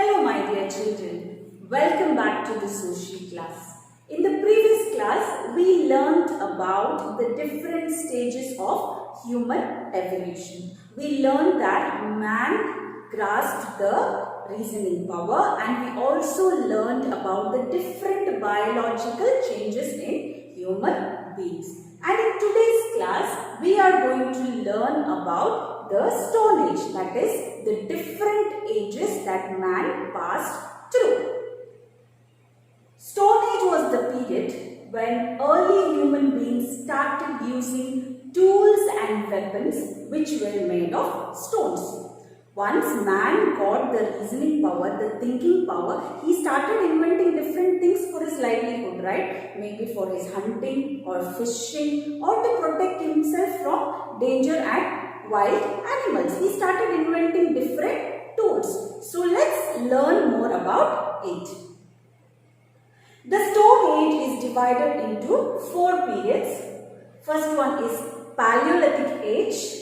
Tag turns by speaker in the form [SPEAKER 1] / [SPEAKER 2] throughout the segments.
[SPEAKER 1] Hello my dear children, welcome back to the social class. In the previous class, we learnt about the different stages of human evolution. We learned that man grasped the reasoning power, and we also learned about the different biological changes in human beings. And in today's class, we are going to learn about the Stone Age, that is the different ages that man passed through. Stone Age was the period when early human beings started using tools and weapons which were made of stones. Once man got the reasoning power, the thinking power, he started inventing different things for his livelihood, right? Maybe for his hunting or fishing or to protect himself from danger and wild animals. He started inventing different tools. So let's learn more about it. The Stone Age is divided into 4 periods. First one is Paleolithic Age.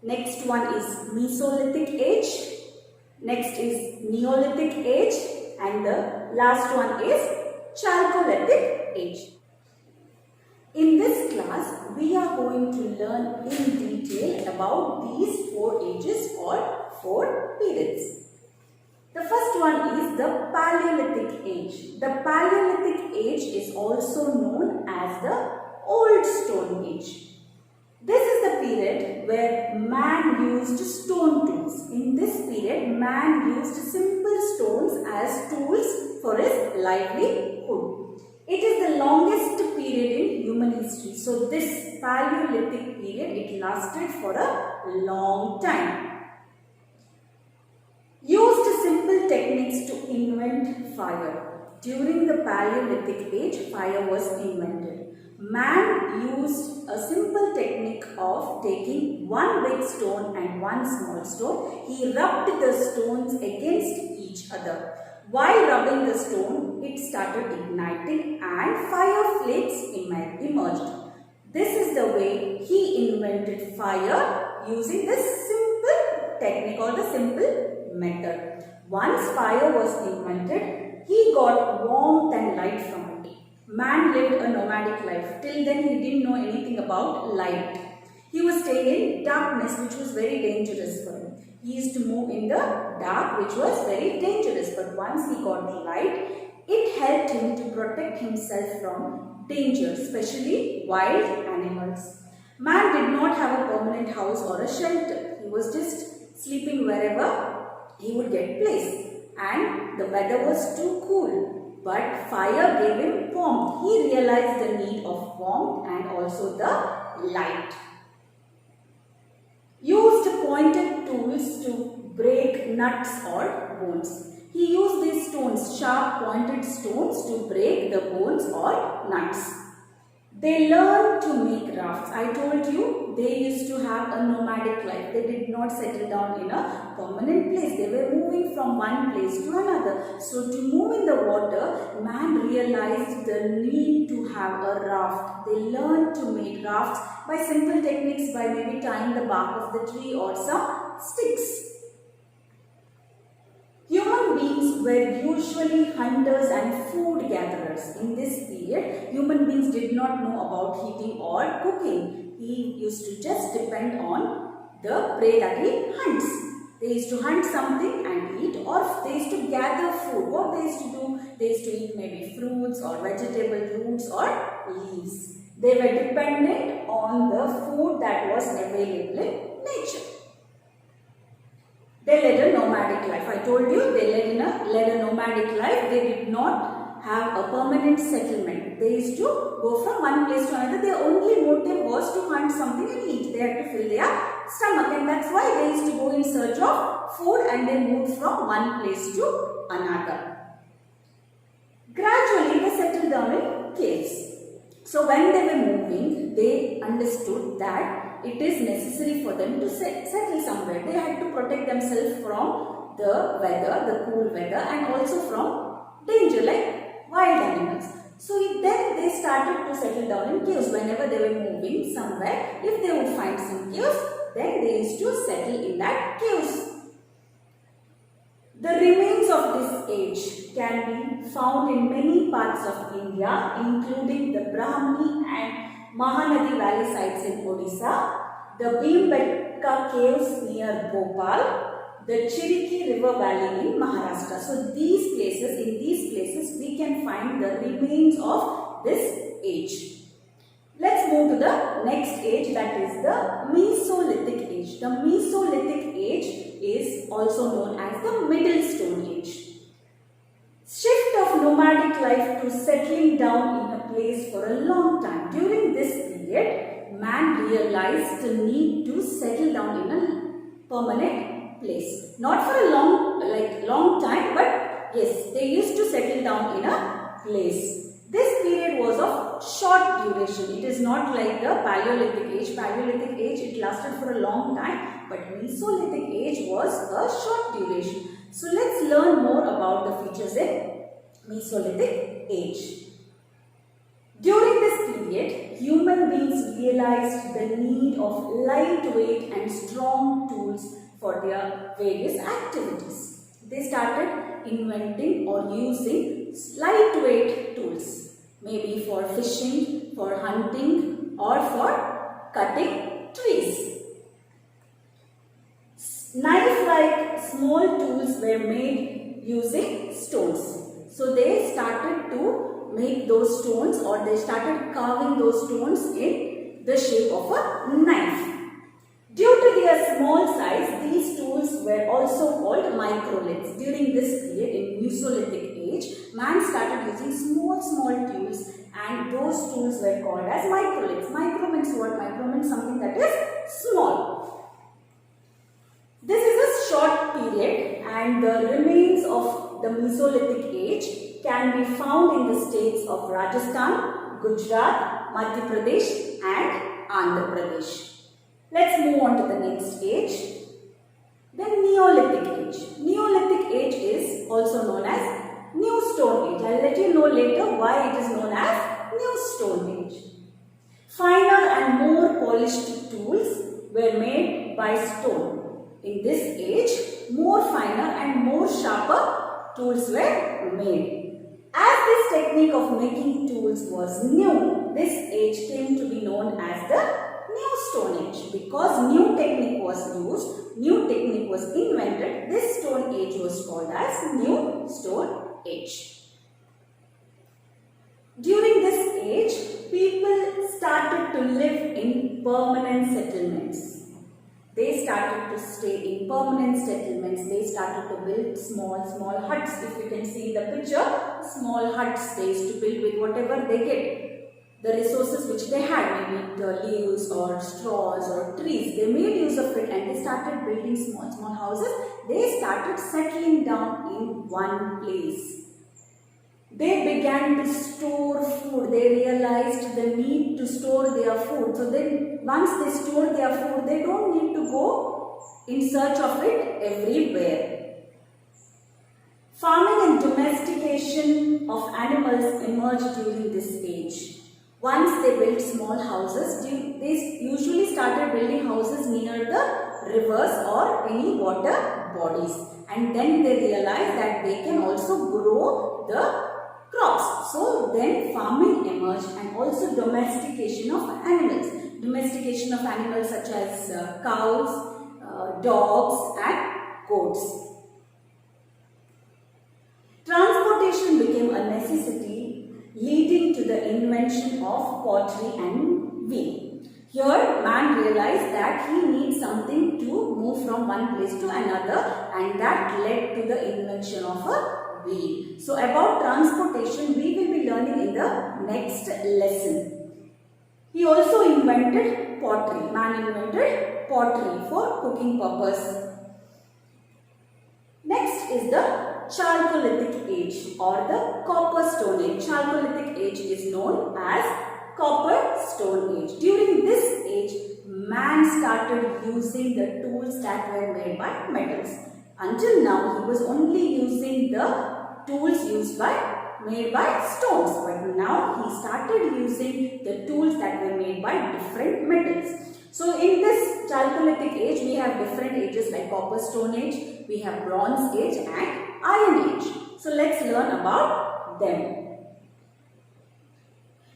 [SPEAKER 1] Next one is Mesolithic Age. Next is Neolithic Age. And the last one is Chalcolithic Age. In this class, we are going to learn in detail about these 4 ages or 4 periods. The first one is the Paleolithic Age. The Paleolithic Age is also known as the Old Stone Age. This is the period where man used stone tools. In this period, man used simple stones as tools for his livelihood. It is the longest period in human history. So this Paleolithic period, it lasted for a long time. Used simple techniques to invent fire. During the Paleolithic age, fire was invented. Man used a simple technique of taking one big stone and one small stone. He rubbed the stones against each other. While rubbing the stone, it started igniting and fire flakes emerged. This is the way he invented fire using this simple technique or the simple method. Once fire was invented, he got warmth and light from it. Man lived a nomadic life. Till then he didn't know anything about light. He was staying in darkness, which was very dangerous for him. He used to move in the dark, which was very dangerous. But once he got the light, it helped him to protect himself from danger, especially wild animals. Man did not have a permanent house or a shelter. He was just sleeping wherever he would get place. And the weather was too cool. But fire gave him warmth. He realized the need of warmth and also the light. Used pointed tools to break nuts or bones. He used these stones, sharp pointed stones, to break the bones or nuts. They learned to make rafts. I told you they used to have a nomadic life. They did not settle down in a permanent place. They were moving from one place to another. So to move in the water, man realized the need to have a raft. They learned to make rafts by simple techniques, by maybe tying the bark of the tree or some sticks. Human beings were usually hunters and food gatherers. In this period, human beings did not know about heating or cooking. He used to just depend on the prey that he hunts. They used to hunt something and eat, or they used to gather food. What they used to do? They used to eat maybe fruits or vegetable roots or leaves. They were dependent on the food that was available in nature. They led a nomadic life. I told you they led a nomadic life. They did not have a permanent settlement. They used to go from one place to another. Their only motive was to hunt something and eat. They had to fill their stomach, and that's why they used to go in search of food, and they moved from one place to another. Gradually they settled down in caves. So when they were moving, they understood that it is necessary for them to settle somewhere. They had to protect themselves from the weather, the cool weather, and also from danger like wild animals. So then they started to settle down in caves. Whenever they were moving somewhere, if they would find some caves, then they used to settle in that caves. The remains of this age can be found in many parts of India, including the Brahmani and Mahanadi Valley sites in Odisha, the Bhimbetka caves near Bhopal, the Chiriki River Valley in Maharashtra. So in these places we can find the remains of this age. Let's move to the next age, that is the Mesolithic age. The Mesolithic age is also known as the Middle Stone Age. Shift of nomadic life to settling down in a place for a long time. During this period, man realized the need to settle down in a permanent place. Not for a long time, but yes, they used to settle down in a place. This period was of short duration. It is not like the Paleolithic age. Paleolithic age, it lasted for a long time, but Mesolithic age was a short duration. So let's learn more about the features in Mesolithic age. During this period, human beings realized the need of lightweight and strong tools for their various activities. They started inventing or using lightweight tools, maybe for fishing, for hunting, or for cutting trees. Knife-like small tools were made using stones. So they started to make those stones, or they started carving those stones in the shape of a knife. Due to their small size, these tools were also called microliths. During this period in Mesolithic age, man started using small tools, and those tools were called as microliths. Micro means what? Micro means something that is small. This is a short period, and the remains of the Mesolithic age can be found in the states of Rajasthan, Gujarat, Madhya Pradesh and Andhra Pradesh. Let's move on to the next age, the Neolithic age. Neolithic age is also known as New Stone Age. I will let you know later why it is known as New Stone Age. Finer and more polished tools were made by stone. In this age, more finer and more sharper tools were made. As this technique of making tools was new, this age came to be known as the New Stone Age. Because new technique was used, new technique was invented, this Stone Age was called as New Stone Age. During this age, people started to live in permanent settlements. They started to stay in permanent settlements. They started to build small huts. If you can see in the picture, small huts they used to build with whatever they get. The resources which they had, maybe the leaves or straws or trees, they made use of it and they started building small houses. They started settling down in one place. They began to store food. They realized the need to store their food. So then once they store their food, they don't need to go in search of it everywhere. Farming and domestication of animals emerged during this age. Once they built small houses, they usually started building houses near the rivers or any water bodies. And then they realized that they can also grow the crops. So then farming emerged, and also domestication of animals. Domestication of animals such as cows, dogs and goats. Transportation became a necessity, leading to the invention of pottery and wheel. Here man realized that he needs something to move from one place to another, and that led to the invention of a wheel. So about transportation we will be learning in the next lesson. He also invented pottery. Man invented pottery for cooking purpose. Next is the Chalcolithic age or the Copper Stone Age. Chalcolithic age is known as Copper Stone Age. During this age, man started using the tools that were made by metals. Until now, he was only using the tools made by stones. But now he started using the tools that were made by different metals. So in this Chalcolithic age, we have different ages like Copper Stone Age, we have Bronze Age and Iron Age. So let's learn about them.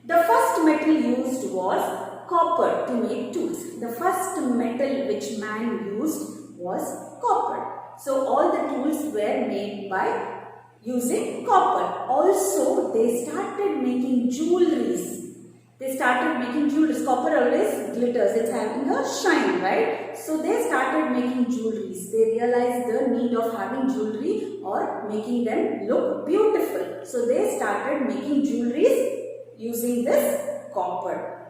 [SPEAKER 1] The first metal used was copper to make tools. The first metal which man used was copper. So all the tools were made by using copper. Also, they started making jewelries. They started making jewelries. Copper always glitters. It's having a shine, right? So they started making jewelries. They realized the need of having jewelry or making them look beautiful. So they started making jewelries using this copper.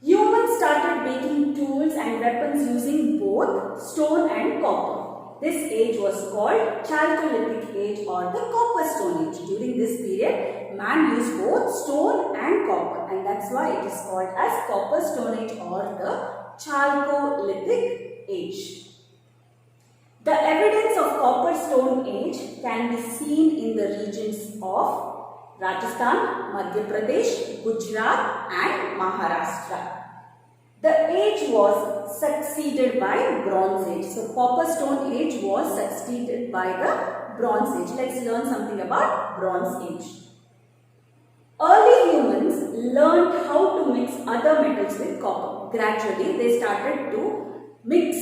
[SPEAKER 1] Humans started making tools and weapons using both stone and copper. This age was called Chalcolithic Age or the Copper Stone Age. During this period, man used both stone and copper, and that's why it is called as Copper Stone Age or the Chalcolithic Age. The evidence of Copper Stone Age can be seen in the regions of Rajasthan, Madhya Pradesh, Gujarat and Maharashtra. The age was succeeded by Bronze Age. So Copper Stone Age was succeeded by the Bronze Age. Let's learn something about Bronze Age. Early humans learned how to mix other metals with copper. Gradually, they started to mix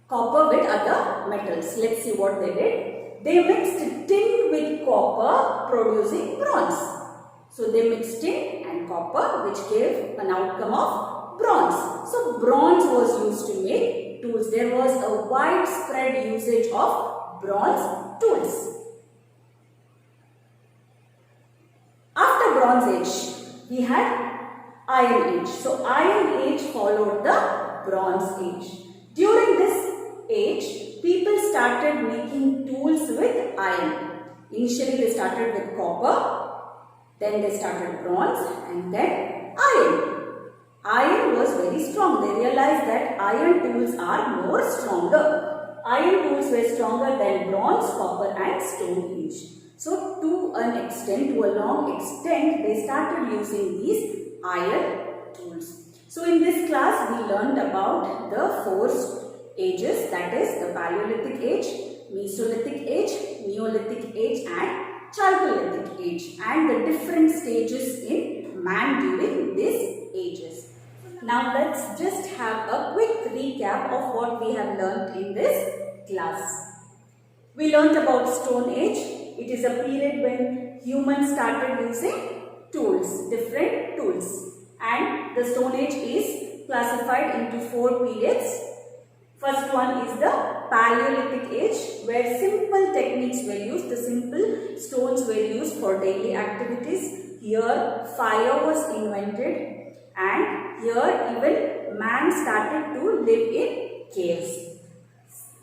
[SPEAKER 1] copper with other metals. Let's see what they did. They mixed tin with copper, producing bronze. So they mixed tin and copper, which gave an outcome of bronze. So bronze was used to make tools. There was a widespread usage of bronze tools. After Bronze Age, we had Iron Age. So Iron Age followed the Bronze Age. During this age, people started making tools with iron. Initially they started with copper, then they started bronze and then iron. Iron was very strong. They realized that iron tools are more stronger. Iron tools were stronger than bronze, copper and stone age. So to an extent, to a long extent, they started using these iron tools. So in this class, we learned about the four ages, that is the Paleolithic Age, Mesolithic Age, Neolithic Age and Chalcolithic Age, and the different stages in man during these ages. Now let's just have a quick recap of what we have learnt in this class. We learnt about Stone Age. It is a period when humans started using tools, different tools, and the Stone Age is classified into four periods. First one is the Paleolithic Age, where simple techniques were used. The simple stones were used for daily activities. Here fire was invented and here even man started to live in caves.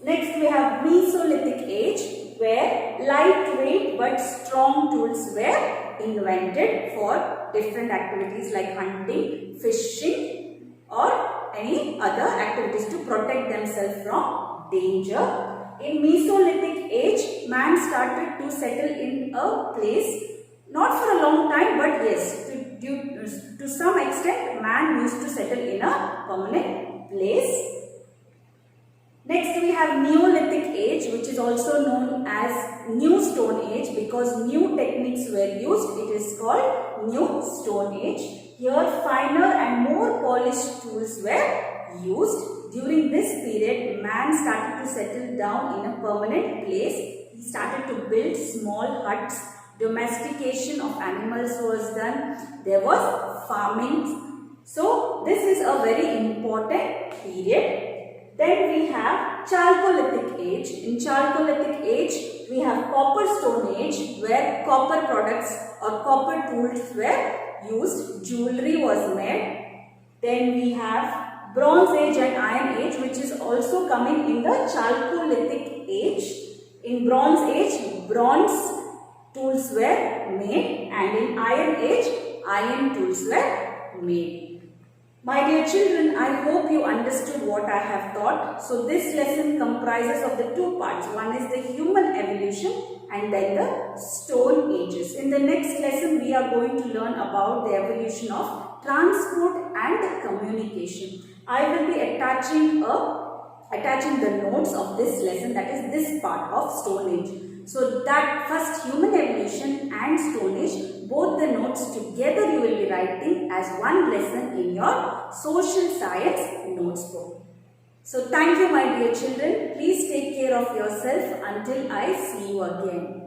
[SPEAKER 1] Next we have Mesolithic Age, where lightweight but strong tools were invented for different activities like hunting, fishing or any other activities to protect themselves from danger. In Mesolithic Age, man started to settle in a place, not for a long time, but yes, to some extent, man used to settle in a permanent place. Next we have Neolithic Age, which is also known as New Stone Age because new techniques were used. It is called New Stone Age. Here finer and more polished tools were used. During this period, man started to settle down in a permanent place. He started to build small huts. Domestication of animals was done. There was farming. So this is a very important period. Then we have Chalcolithic Age. In Chalcolithic Age, we have Copper Stone Age, where copper products or copper tools were used. Jewelry was made. Then we have Bronze Age and Iron Age, which is also coming in the Chalcolithic Age. In Bronze Age, bronze tools were made, and in Iron Age, iron tools were made. My dear children, I hope you understood what I have taught. So this lesson comprises of the two parts. One is the human evolution and then the stone ages. In the next lesson, we are going to learn about the evolution of transport and communication. I will be attaching the notes of this lesson, that is this part of Stone Age. So that first human evolution and Stone Age, both the notes together you will be writing as one lesson in your social science notes book. So thank you my dear children. Please take care of yourself until I see you again.